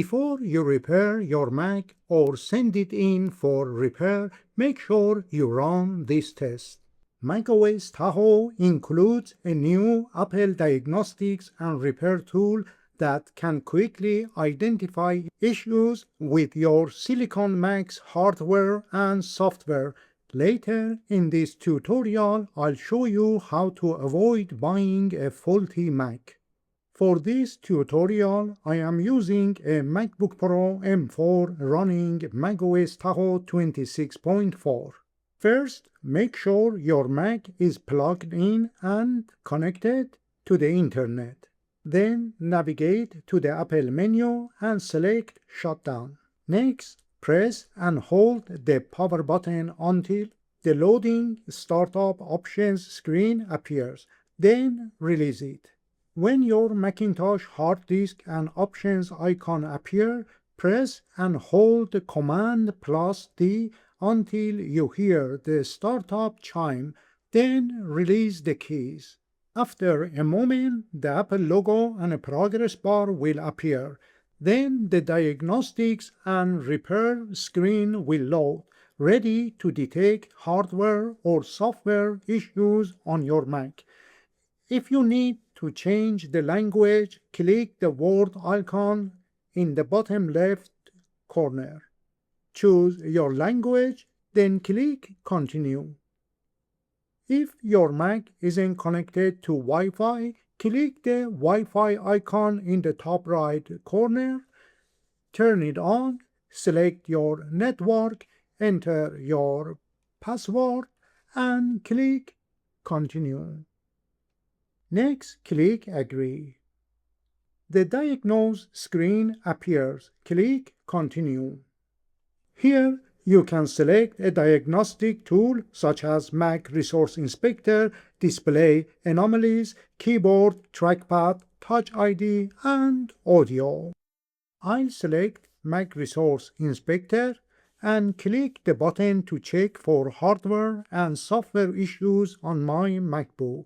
Before you repair your Mac or send it in for repair, make sure you run this test. macOS Tahoe includes a new Apple Diagnostics and repair tool that can quickly identify issues with your Silicon Mac's hardware and software. Later in this tutorial, I'll show you how to avoid buying a faulty Mac. For this tutorial, I am using a MacBook Pro M4 running macOS Tahoe 26.4. First, make sure your Mac is plugged in and connected to the internet. Then navigate to the Apple menu and select Shutdown. Next, press and hold the power button until the loading startup options screen appears. Then release it. When your Macintosh hard disk and options icon appear, press and hold the Command plus D until you hear the startup chime, then release the keys. After a moment, the Apple logo and a progress bar will appear. Then the diagnostics and repair screen will load, ready to detect hardware or software issues on your Mac. If you need to change the language, click the word icon in the bottom left corner. Choose your language, then click Continue. If your Mac isn't connected to Wi-Fi, click the Wi-Fi icon in the top right corner, turn it on, select your network, enter your password, and click Continue. Next, click Agree. The Diagnose screen appears. Click Continue. Here, you can select a diagnostic tool such as Mac Resource Inspector, Display Anomalies, Keyboard, Trackpad, Touch ID, and Audio. I'll select Mac Resource Inspector and click the button to check for hardware and software issues on my MacBook.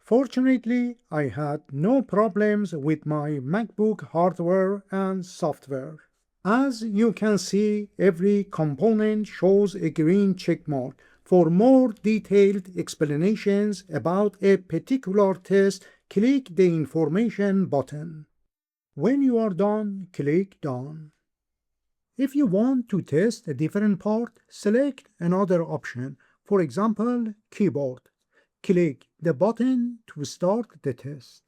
Fortunately, I had no problems with my MacBook hardware and software. As you can see, every component shows a green checkmark. For more detailed explanations about a particular test, click the Information button. When you are done, click Done. If you want to test a different part, select another option, for example, Keyboard. Click the button to start the test.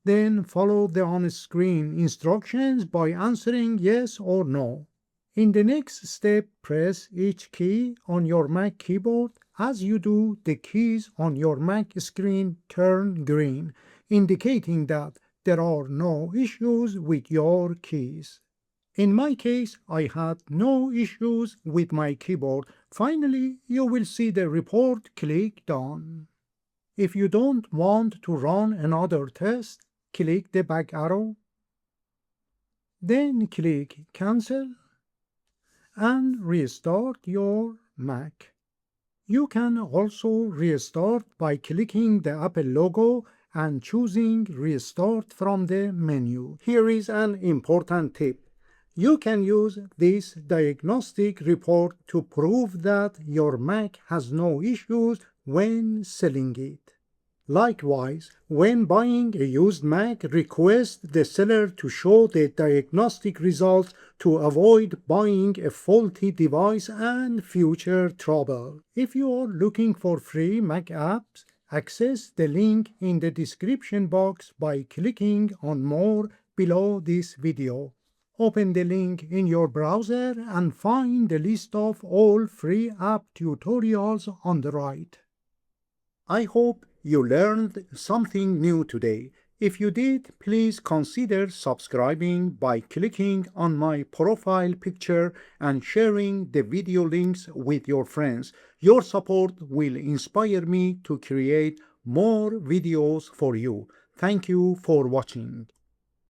Then follow the on-screen instructions by answering yes or no. In the next step, press each key on your Mac keyboard. As you do, the keys on your Mac screen turn green, indicating that there are no issues with your keys. In my case, I had no issues with my keyboard. Finally, you will see the report. Click Done. If you don't want to run another test, click the back arrow. Then click Cancel and restart your Mac. You can also restart by clicking the Apple logo and choosing Restart from the menu. Here is an important tip. You can use this diagnostic report to prove that your Mac has no issues when selling it. Likewise, when buying a used Mac, request the seller to show the diagnostic results to avoid buying a faulty device and future trouble. If you are looking for free Mac apps, access the link in the description box by clicking on More below this video. Open the link in your browser and find the list of all free app tutorials on the right. I hope you learned something new today. If you did, please consider subscribing by clicking on my profile picture and sharing the video links with your friends. Your support will inspire me to create more videos for you. Thank you for watching.